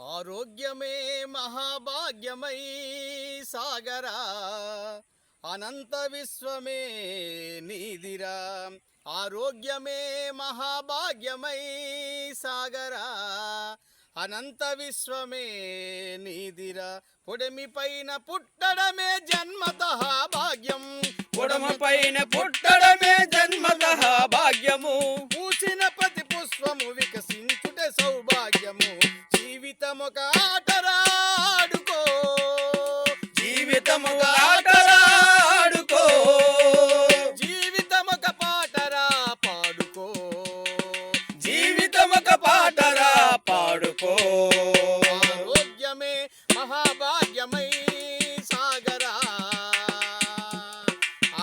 ఆరోగ్యమే మహాభాగ్యమై సాగరా అనంత విశ్వమే నీదిరా. ఆరోగ్యమే మహాభాగ్యమై సాగరా అనంత విశ్వమే నీదిరా. పొడమి పైన పుట్టడమే జన్మతః భాగ్యం, పొడమ పైన పుట్టడమే జన్మతః భాగ్యము. పూసిన ప్రతి పుష్పము వికసించుటే సౌభాగ్యము. జీవితమొక ఆటరా ఆడుకో, జీవితము ఆటరా ఆడుకో, జీవితమొక పాటరా పాడుకో, జీవితమొక పాటరా పాడుకో. ఆరోగ్యమే మహాభాగ్యమై సాగరా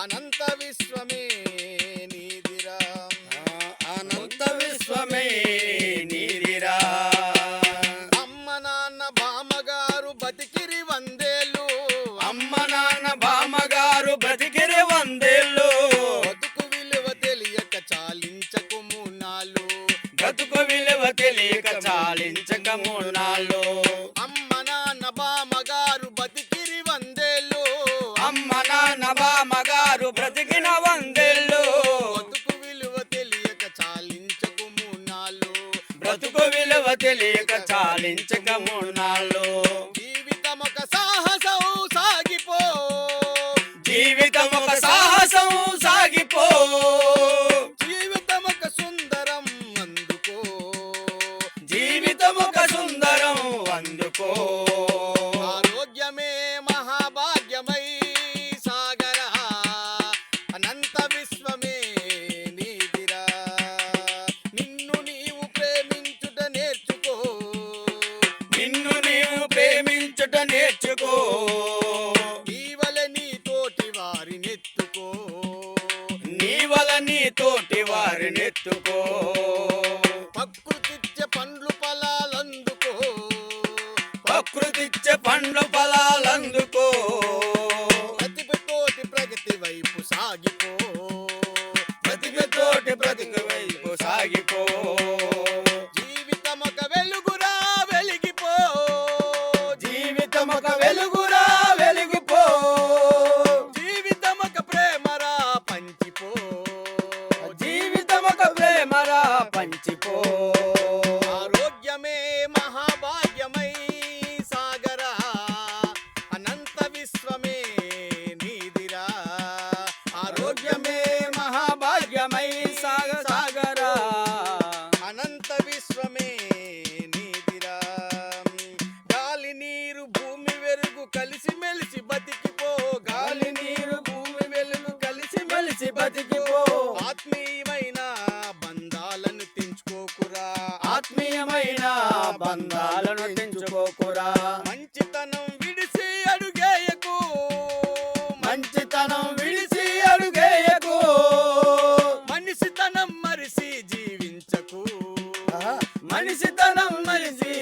అనంత విశ్వమే నీదిరా. అనంత విశ్వమే నీదిరా. అమ్మ నాన్న బామ్మగారు బతికిరి వందేళ్ళు, అమ్మ నాన్న బామ్మగారు బ్రతికిరి వందేళ్ళు. బతుకు విలువ తెలియక చాలించకు మూనాలు, బ్రతుకు విలువ తెలియక చాలించక మూనాళ్ళు. అమ్మ నాన్న బామ్మగారు బతికిరి వందేళ్ళు, అమ్మ నాన్న బామ్మగారు బ్రతికిన వందేళ్ళు. బతుకు విలువ తెలియక చాలించకు మూనాలు, బ్రతుకు విలువ తెలియక చాలించక మూనాళ్ళు. జీవితమొక సాహసం సాగిపో, జీవితం ఒక సాహసం సాగిపో, జీవితమొక సుందరం అందుకో, జీవితం ఒక సుందరం అందుకో. ఆరోగ్యమే మహాభాగ్యమై సాగరా అనంత విశ్వమే నీదిరా. నిన్ను నీవు ప్రేమించుట నేర్చుకో, నిన్ను నీవు ప్రేమించుట నేర్చుకో, నీవల నీ తోటి వారినెత్తుకో, నీవల నీ తోటి వారినెత్తుకో. ప్రకృతిచ్చే పండ్లు ఫలాలందుకో, ప్రకృతిచ్చే పండ్లు ఫలాలందుకో. ప్రతిభతోటి ప్రగతి వైపు సాగిపో, ప్రతిభతోటి ప్రతిభ వైపు సాగిపో. జీవితమొక వెలుగురా వెలిగిపో, జీవితం ఒక వెలుగురా వెలిగిపో, జీవితమొక ప్రేమరా పంచిపో, జీవితం ఒక ప్రేమరా పంచిపో. ఆరోగ్యమే మహాభాగ్యమై సాగరా అనంత విశ్వమే నీదిరా. ఆరోగ్యమే మహాభాగ్యమై సాగరా అనంత విశ్వమే నీదిరా. గాలి నీరు భూమి వెలుగు కలిసి మెలిసి బతికిపో, గాలి నీరు భూమి వెలుగు కలిసి మెలిసి బతికిపో. ఆత్మీయమైన బంధాలను తెంచుకోకురా, ఆత్మీయమైన బంధాలను తెంచుకోకురా. మంచితనం విడిసి అడుగేయకు, మంచితనం విడిచి అడుగేయకు, మనిషితనం మరిసి జీవించకు, మనిషితనం మరిచి